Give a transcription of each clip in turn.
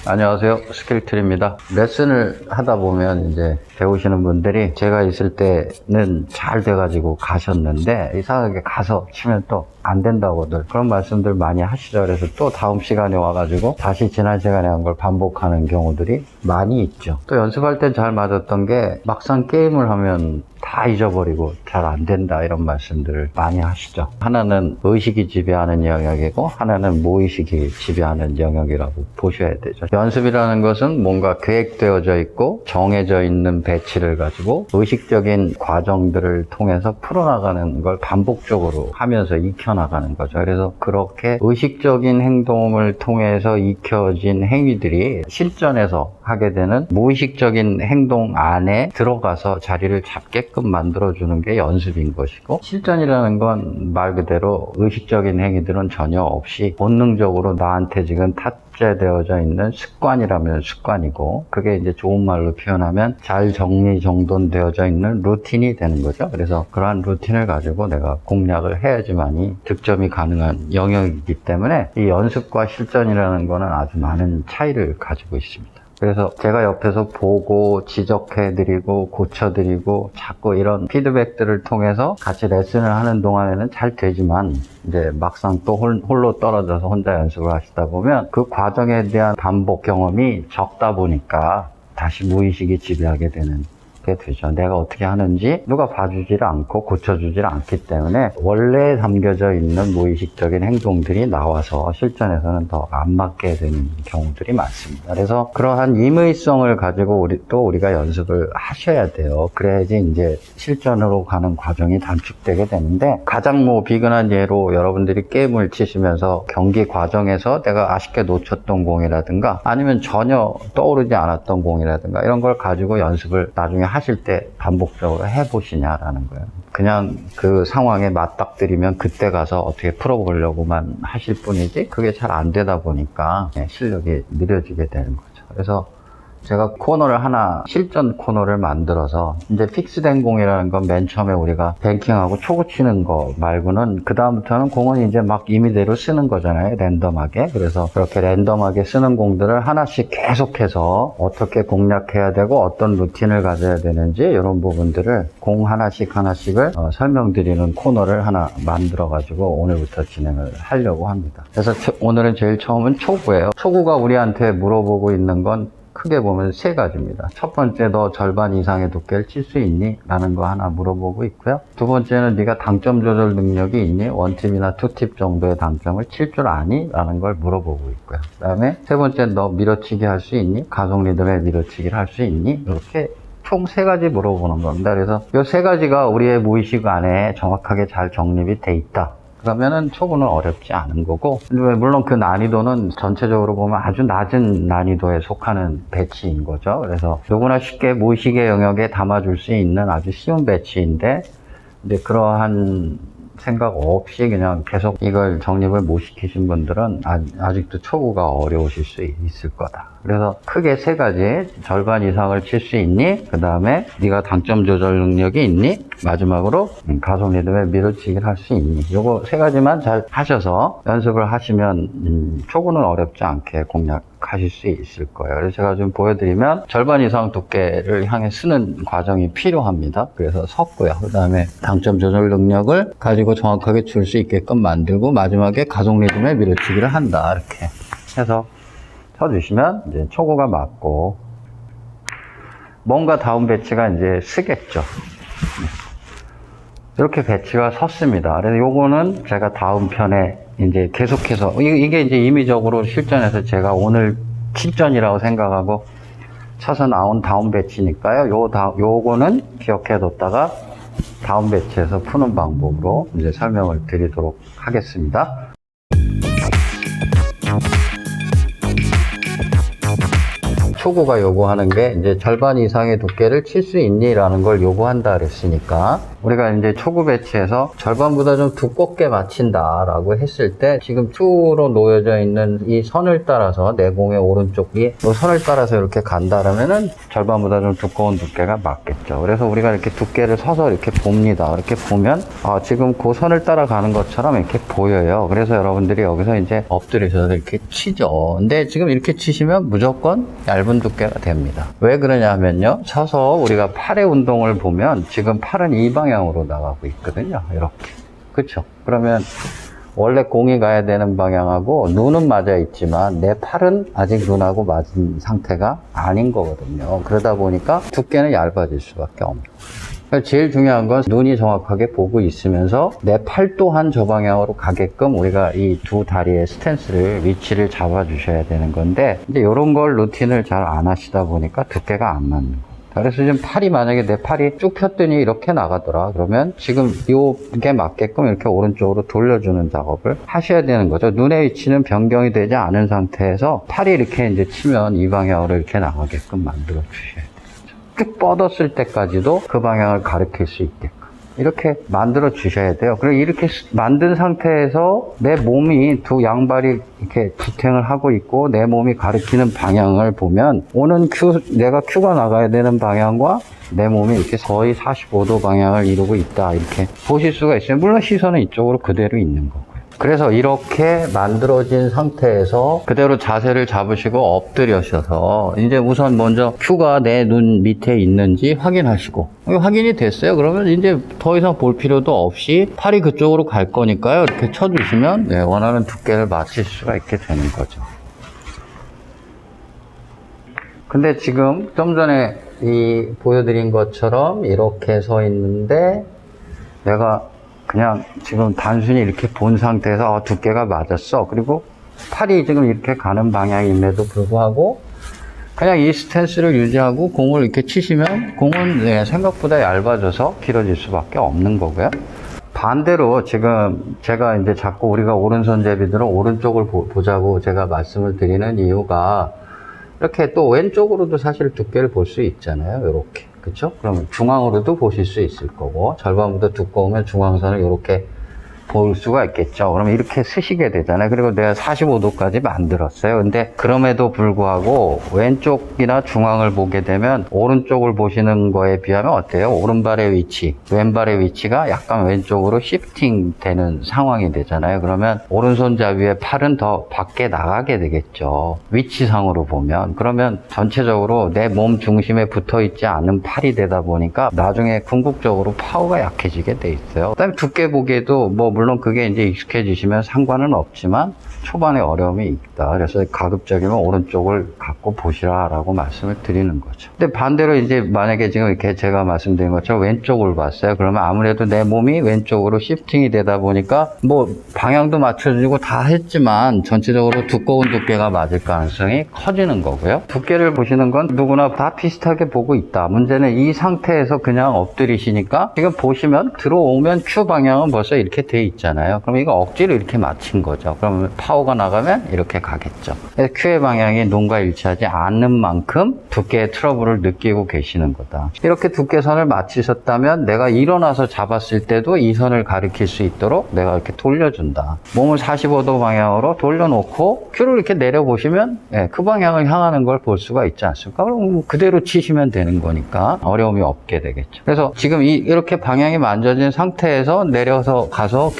안녕하세요. 스킬트리입니다. 레슨을 하다 보면 이제 배우시는 분들이 제가 있을 때는 잘 돼가지고 가셨는데 이상하게 가서 치면 또 안 된다고들 그런 말씀들 많이 하시죠. 그래서 또 다음 시간에 와가지고 다시 지난 시간에 한 걸 반복하는 경우들이 많이 있죠. 또 연습할 땐 잘 맞았던 게 막상 게임을 하면 다 잊어버리고 잘 안 된다 이런 말씀들을 많이 하시죠. 하나는 의식이 지배하는 영역이고 하나는 무의식이 지배하는 영역이라고 보셔야 되죠. 연습이라는 것은 뭔가 계획되어져 있고 정해져 있는 배치를 가지고 의식적인 과정들을 통해서 풀어나가는 걸 반복적으로 하면서 익혀나가는 거죠. 그래서 그렇게 의식적인 행동을 통해서 익혀진 행위들이 실전에서 하게 되는 무의식적인 행동 안에 들어가서 자리를 잡게끔 만들어주는 게 연습인 것이고, 실전이라는 건 말 그대로 의식적인 행위들은 전혀 없이 본능적으로 나한테 지금 탑재되어져 있는 습관이라면 습관이고, 그게 이제 좋은 말로 표현하면 잘 정리정돈되어져 있는 루틴이 되는 거죠. 그래서 그러한 루틴을 가지고 내가 공략을 해야지만이 득점이 가능한 영역이기 때문에 이 연습과 실전이라는 거는 아주 많은 차이를 가지고 있습니다. 그래서 제가 옆에서 보고 지적해드리고 고쳐드리고 자꾸 이런 피드백들을 통해서 같이 레슨을 하는 동안에는 잘 되지만 이제 막상 또 홀로 떨어져서 혼자 연습을 하시다 보면 그 과정에 대한 반복 경험이 적다 보니까 다시 무의식이 지배하게 되는 되죠. 내가 어떻게 하는지 누가 봐주질 않고 고쳐주질 않기 때문에 원래 담겨져 있는 무의식적인 행동들이 나와서 실전에서는 더 안 맞게 되는 경우들이 많습니다. 그래서 그러한 임의성을 가지고 우리가 연습을 하셔야 돼요. 그래야지 이제 실전으로 가는 과정이 단축되게 되는데, 가장 비근한 예로 여러분들이 게임을 치시면서 경기 과정에서 내가 아쉽게 놓쳤던 공이라든가 아니면 전혀 떠오르지 않았던 공이라든가 이런 걸 가지고 연습을 나중에 하실 때 반복적으로 해보시냐라는 거예요. 그냥 그 상황에 맞닥뜨리면 그때 가서 어떻게 풀어보려고만 하실 뿐이지 그게 잘 안 되다 보니까 실력이 느려지게 되는 거죠. 그래서 제가 코너를 하나, 실전 코너를 만들어서 이제 픽스된 공이라는 건 맨 처음에 우리가 뱅킹하고 초구 치는 거 말고는 그 다음부터는 공은 이제 막 임의대로 쓰는 거잖아요. 랜덤하게. 그래서 그렇게 랜덤하게 쓰는 공들을 하나씩 계속해서 어떻게 공략해야 되고 어떤 루틴을 가져야 되는지 이런 부분들을 공 하나씩을 설명드리는 코너를 하나 만들어 가지고 오늘부터 진행을 하려고 합니다. 그래서 오늘은 제일 처음은 초구예요. 초구가 우리한테 물어보고 있는 건 크게 보면 세 가지입니다. 첫 번째, 너 절반 이상의 두께를 칠 수 있니? 라는 거 하나 물어보고 있고요. 두 번째는 네가 당점 조절 능력이 있니? 원팁이나 투팁 정도의 당점을 칠 줄 아니? 라는 걸 물어보고 있고요. 그 다음에 세 번째, 너 밀어치기 할 수 있니? 가속 리듬의 밀어치기를 할 수 있니? 이렇게 총 세 가지 물어보는 겁니다. 그래서 이 세 가지가 우리의 무의식 안에 정확하게 잘 정립이 돼 있다. 그러면은 초구는 어렵지 않은 거고, 물론 그 난이도는 전체적으로 보면 아주 낮은 난이도에 속하는 배치인 거죠. 그래서 누구나 쉽게 무의식의 영역에 담아줄 수 있는 아주 쉬운 배치인데, 근데 그러한 생각 없이 그냥 계속 이걸 정립을 못 시키신 분들은 아직도 초구가 어려우실 수 있을 거다. 그래서 크게 세 가지, 절반 이상을 칠 수 있니? 그 다음에 네가 당점 조절 능력이 있니? 마지막으로 가속 리듬에 밀어치기를 할 수 있니? 요거 세 가지만 잘 하셔서 연습을 하시면 초구는 어렵지 않게 공략하실 수 있을 거예요. 그래서 제가 좀 보여드리면 절반 이상 두께를 향해 쓰는 과정이 필요합니다. 그래서 섰고요. 그 다음에 당점 조절 능력을 가지고 정확하게 줄 수 있게끔 만들고 마지막에 가속 리듬에 밀어치기를 한다. 이렇게 해서 쳐주시면 이제 초구가 맞고, 뭔가 다운 배치가 이제 쓰겠죠. 이렇게 배치가 섰습니다. 그래서 요거는 제가 다음 편에 이제 계속해서, 이게 이제 임의적으로 실전에서 제가 오늘 실전이라고 생각하고 쳐서 나온 다운 배치니까요. 요거는 기억해 뒀다가 다운 배치에서 푸는 방법으로 이제 설명을 드리도록 하겠습니다. 초구가 요구하는 게 이제 절반 이상의 두께를 칠 수 있니라는 걸 요구한다 그랬으니까 우리가 이제 초구 배치에서 절반보다 좀 두껍게 맞춘다라고 했을 때 지금 축으로 놓여져 있는 이 선을 따라서 내공의 오른쪽이 이 선을 따라서 이렇게 간다라면은 절반보다 좀 두꺼운 두께가 맞겠죠. 그래서 우리가 이렇게 두께를 서서 이렇게 봅니다. 이렇게 보면 지금 그 선을 따라가는 것처럼 이렇게 보여요. 그래서 여러분들이 여기서 이제 엎드리셔서 이렇게 치죠. 근데 지금 이렇게 치시면 무조건 얇은 두께가 됩니다. 왜 그러냐면요. 서서 우리가 팔의 운동을 보면 지금 팔은 이 방향으로 나가고 있거든요. 이렇게. 그쵸? 그러면 원래 공이 가야 되는 방향하고 눈은 맞아 있지만 내 팔은 아직 눈하고 맞은 상태가 아닌 거거든요. 그러다 보니까 두께는 얇아질 수밖에 없는 거예요. 제일 중요한 건 눈이 정확하게 보고 있으면서 내 팔 또한 저 방향으로 가게끔 우리가 이 두 다리의 스탠스를 위치를 잡아 주셔야 되는 건데 이제 이런 걸 루틴을 잘 안 하시다 보니까 두께가 안 맞는 거예요. 그래서 지금 팔이 만약에 내 팔이 쭉 폈더니 이렇게 나가더라 그러면 지금 요게 맞게끔 이렇게 오른쪽으로 돌려주는 작업을 하셔야 되는 거죠. 눈의 위치는 변경이 되지 않은 상태에서 팔이 이렇게 이제 치면 이 방향으로 이렇게 나가게끔 만들어 주셔야 돼요. 쭉 뻗었을 때까지도 그 방향을 가리킬 수 있게끔 이렇게 만들어 주셔야 돼요. 그리고 이렇게 만든 상태에서 내 몸이 두 양발이 이렇게 지탱을 하고 있고 내 몸이 가리키는 방향을 보면 오는 내가 큐가 나가야 되는 방향과 내 몸이 이렇게 거의 45도 방향을 이루고 있다 이렇게 보실 수가 있어요. 물론 시선은 이쪽으로 그대로 있는 거고요. 그래서 이렇게 만들어진 상태에서 그대로 자세를 잡으시고 엎드려셔서 이제 우선 먼저 큐가 내 눈 밑에 있는지 확인하시고 확인이 됐어요. 그러면 이제 더 이상 볼 필요도 없이 팔이 그쪽으로 갈 거니까요. 이렇게 쳐주시면 원하는 두께를 맞출 수가 있게 되는 거죠. 근데 지금 좀 전에 보여드린 것처럼 이렇게 서 있는데 내가 그냥 지금 단순히 이렇게 본 상태에서 두께가 맞았어. 그리고 팔이 지금 이렇게 가는 방향임에도 불구하고 그냥 이 스탠스를 유지하고 공을 이렇게 치시면 공은 생각보다 얇아져서 길어질 수밖에 없는 거고요. 반대로 지금 제가 이제 자꾸 우리가 오른손잡이들은 오른쪽을 보자고 제가 말씀을 드리는 이유가 이렇게 또 왼쪽으로도 사실 두께를 볼 수 있잖아요. 이렇게. 그쵸? 그러면 중앙으로도 보실 수 있을 거고 절반보다 두꺼우면 중앙선을 이렇게 볼 수가 있겠죠. 그러면 이렇게 쓰시게 되잖아요. 그리고 내가 45도까지 만들었어요. 근데 그럼에도 불구하고 왼쪽이나 중앙을 보게 되면 오른쪽을 보시는 거에 비하면 어때요? 오른발의 위치, 왼발의 위치가 약간 왼쪽으로 시프팅 되는 상황이 되잖아요. 그러면 오른손잡이의 팔은 더 밖에 나가게 되겠죠. 위치상으로 보면. 그러면 전체적으로 내 몸 중심에 붙어 있지 않은 팔이 되다 보니까 나중에 궁극적으로 파워가 약해지게 돼 있어요. 그다음에 두께 보기에도 물론 그게 이제 익숙해지시면 상관은 없지만 초반에 어려움이 있다. 그래서 가급적이면 오른쪽을 갖고 보시라라고 말씀을 드리는 거죠. 근데 반대로 이제 만약에 지금 이렇게 제가 말씀드린 것처럼 왼쪽을 봤어요. 그러면 아무래도 내 몸이 왼쪽으로 시프팅이 되다 보니까 방향도 맞춰주고 다 했지만 전체적으로 두꺼운 두께가 맞을 가능성이 커지는 거고요. 두께를 보시는 건 누구나 다 비슷하게 보고 있다. 문제는 이 상태에서 그냥 엎드리시니까 지금 보시면 들어오면 큐 방향은 벌써 이렇게 돼 있잖아요. 그럼 이거 억지로 이렇게 맞춘 거죠. 그러면 파워가 나가면 이렇게 가겠죠. 큐의 방향이 눈과 일치하지 않는 만큼 두께의 트러블을 느끼고 계시는 거다. 이렇게 두께선을 맞추셨다면 내가 일어나서 잡았을 때도 이 선을 가리킬 수 있도록 내가 이렇게 돌려준다. 몸을 45도 방향으로 돌려놓고 큐를 이렇게 내려보시면 그 방향을 향하는 걸 볼 수가 있지 않습니까? 그럼 그대로 치시면 되는 거니까 어려움이 없게 되겠죠. 그래서 지금 이렇게 방향이 만져진 상태에서 내려서 가서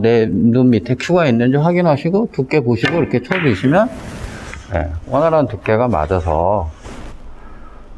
내 눈 밑에 큐가 있는지 확인하시고 두께 보시고 이렇게 쳐주시면 원활한 두께가 맞아서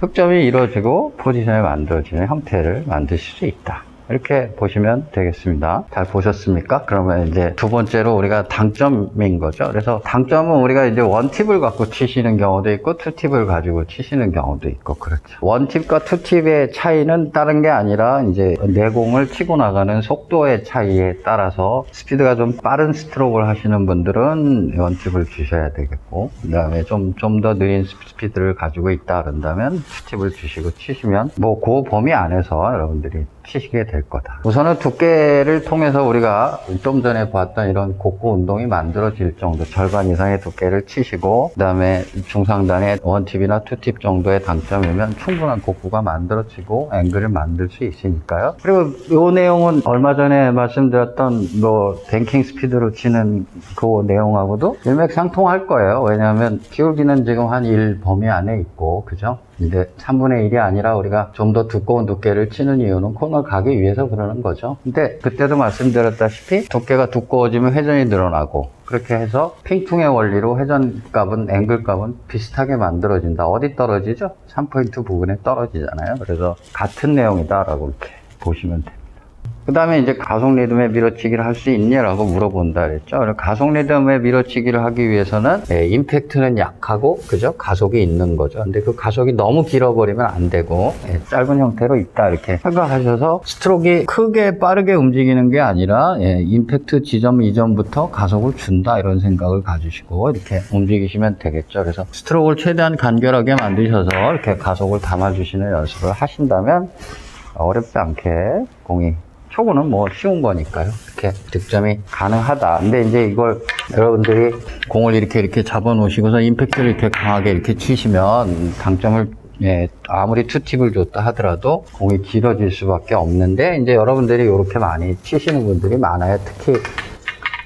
득점이 이루어지고 포지션이 만들어지는 형태를 만드실 수 있다. 이렇게 보시면 되겠습니다. 잘 보셨습니까? 그러면 이제 두 번째로 우리가 당점인 거죠. 그래서 당점은 우리가 이제 원팁을 갖고 치시는 경우도 있고 투팁을 가지고 치시는 경우도 있고 그렇죠. 원팁과 투팁의 차이는 다른 게 아니라 이제 내공을 치고 나가는 속도의 차이에 따라서 스피드가 좀 빠른 스트로크를 하시는 분들은 원팁을 주셔야 되겠고 그 다음에 좀 더 느린 스피드를 가지고 있다 그런다면 투팁을 주시고 치시면 그 범위 안에서 여러분들이 치시게 됩니다. 될 거다. 우선은 두께를 통해서 우리가 좀 전에 봤던 이런 곡구 운동이 만들어질 정도, 절반 이상의 두께를 치시고 그 다음에 중상단에 원팁이나 투팁 정도의 당점이면 충분한 곡구가 만들어지고 앵글을 만들 수 있으니까요. 그리고 이 내용은 얼마 전에 말씀드렸던 뭐 뱅킹 스피드로 치는 그 내용하고도 일맥상통할 거예요. 왜냐하면 기울기는 지금 한 1 범위 안에 있고, 그죠? 근데 3분의 1이 아니라 우리가 좀 더 두꺼운 두께를 치는 이유는 코너 가기 위해서 그러는 거죠. 근데 그때도 말씀드렸다시피 두께가 두꺼워지면 회전이 늘어나고, 그렇게 해서 핑퉁의 원리로 회전값은, 앵글값은 비슷하게 만들어진다. 어디 떨어지죠? 3포인트 부분에 떨어지잖아요. 그래서 같은 내용이다라고 이렇게 보시면 됩니다. 그 다음에 이제 가속 리듬의 밀어치기를 할 수 있냐라고 물어본다 그랬죠. 가속 리듬의 밀어치기를 하기 위해서는 임팩트는 약하고, 그죠? 가속이 있는 거죠. 근데 그 가속이 너무 길어버리면 안 되고, 짧은 형태로 있다 이렇게 생각하셔서 스트로크가 크게 빠르게 움직이는 게 아니라 임팩트 지점 이전부터 가속을 준다 이런 생각을 가지시고 이렇게 움직이시면 되겠죠. 그래서 스트로크를 최대한 간결하게 만드셔서 이렇게 가속을 담아주시는 연습을 하신다면 어렵지 않게 공이, 초구는 뭐 쉬운 거니까요. 이렇게 득점이 가능하다. 근데 이제 이걸 여러분들이 공을 이렇게 잡아 놓으시고서 임팩트를 이렇게 강하게 이렇게 치시면 당점을, 아무리 투팁을 줬다 하더라도 공이 길어질 수밖에 없는데, 이제 여러분들이 이렇게 많이 치시는 분들이 많아요. 특히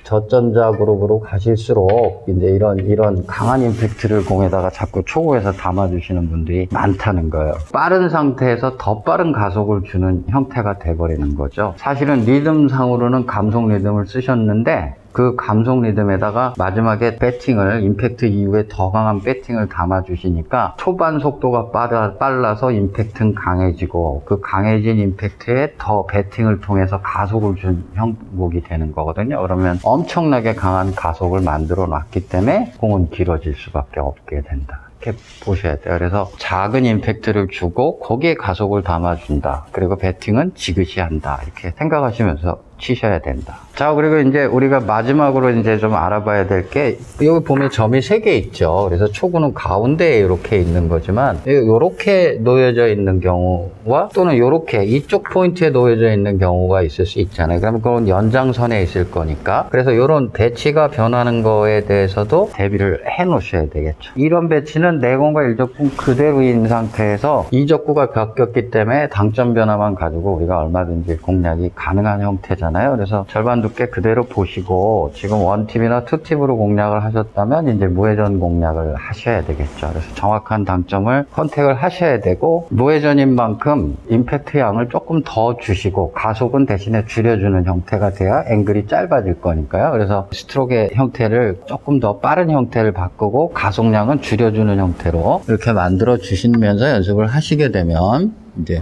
저전자 그룹으로 가실수록 이제 이런 강한 임팩트를 공에다가 자꾸 초구에서 담아주시는 분들이 많다는 거예요. 빠른 상태에서 더 빠른 가속을 주는 형태가 돼버리는 거죠. 사실은 리듬상으로는 감속 리듬을 쓰셨는데 그 감속 리듬에다가 마지막에 배팅을, 임팩트 이후에 더 강한 배팅을 담아주시니까 초반 속도가 빨라서 임팩트는 강해지고, 그 강해진 임팩트에 더 배팅을 통해서 가속을 준 형국이 되는 거거든요. 그러면 엄청나게 강한 가속을 만들어 놨기 때문에 공은 길어질 수밖에 없게 된다. 이렇게 보셔야 돼요. 그래서 작은 임팩트를 주고 거기에 가속을 담아준다. 그리고 배팅은 지그시 한다. 이렇게 생각하시면서 치셔야 된다. 자, 그리고 이제 우리가 마지막으로 이제 좀 알아봐야 될 게, 여기 보면 점이 3개 있죠. 그래서 초구는 가운데에 이렇게 있는 거지만, 이렇게 놓여져 있는 경우와 또는 이렇게 이쪽 포인트에 놓여져 있는 경우가 있을 수 있잖아요. 그러면 그건 연장선에 있을 거니까. 그래서 이런 배치가 변하는 거에 대해서도 대비를 해 놓으셔야 되겠죠. 이런 배치는 내공과 일적분 그대로인 상태에서 이적구가 바뀌었기 때문에 당점 변화만 가지고 우리가 얼마든지 공략이 가능한 형태잖아요. 그래서 절반 두께 그대로 보시고, 지금 원팁이나 투팁으로 공략을 하셨다면 이제 무회전 공략을 하셔야 되겠죠. 그래서 정확한 당점을 컨택을 하셔야 되고, 무회전인 만큼 임팩트 양을 조금 더 주시고 가속은 대신에 줄여주는 형태가 돼야 앵글이 짧아질 거니까요. 그래서 스트로크의 형태를 조금 더 빠른 형태를 바꾸고 가속량은 줄여주는 형태로 이렇게 만들어 주시면서 연습을 하시게 되면 이제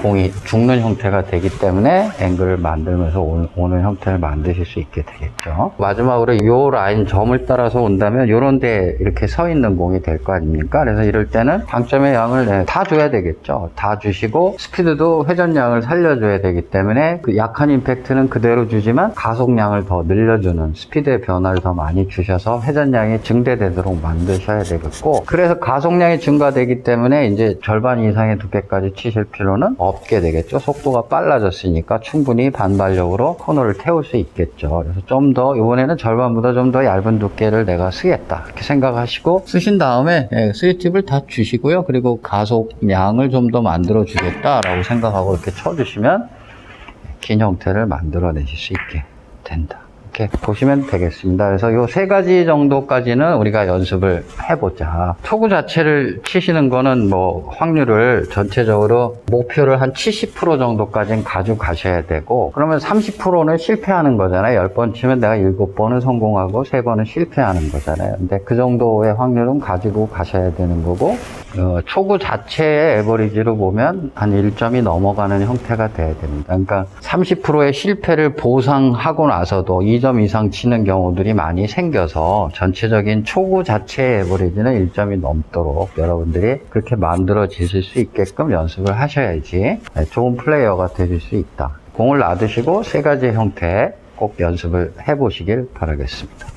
공이 죽는 형태가 되기 때문에 앵글을 만들면서 오는 형태를 만드실 수 있게 되겠죠. 마지막으로 이 라인 점을 따라서 온다면 이런 데 이렇게 서 있는 공이 될 거 아닙니까? 그래서 이럴 때는 당점의 양을 다 줘야 되겠죠. 다 주시고 스피드도 회전량을 살려줘야 되기 때문에 그 약한 임팩트는 그대로 주지만 가속량을 더 늘려주는, 스피드의 변화를 더 많이 주셔서 회전량이 증대되도록 만드셔야 되겠고, 그래서 가속량이 증가되기 때문에 이제 절반 이상의 두께까지 치실 필요는 없게 되겠죠. 속도가 빨라졌으니까 충분히 반발력으로 코너를 태울 수 있겠죠. 그래서 좀 더, 이번에는 절반보다 좀 더 얇은 두께를 내가 쓰겠다 이렇게 생각하시고 쓰신 다음에 스리팁을 다 주시고요. 그리고 가속량을 좀 더 만들어 주겠다라고 생각하고 이렇게 쳐주시면 긴 형태를 만들어 내실 수 있게 된다. 이렇게 보시면 되겠습니다. 그래서 요 3가지 정도까지는 우리가 연습을 해보자. 초구 자체를 치시는 거는 뭐 확률을 전체적으로 목표를 한 70% 정도까지는 가져가셔야 되고, 그러면 30%는 실패하는 거잖아요. 10번 치면 내가 7번은 성공하고 3번은 실패하는 거잖아요. 근데 그 정도의 확률은 가지고 가셔야 되는 거고, 초구 자체의 에버리지로 보면 한 1점이 넘어가는 형태가 돼야 됩니다. 그러니까 30%의 실패를 보상하고 나서도 2점 이상 치는 경우들이 많이 생겨서 전체적인 초구 자체의 에버리지는 1점이 넘도록 여러분들이 그렇게 만들어지실 수 있게끔 연습을 하셔야지 좋은 플레이어가 되실 수 있다. 공을 놔두시고 3가지 형태 꼭 연습을 해보시길 바라겠습니다.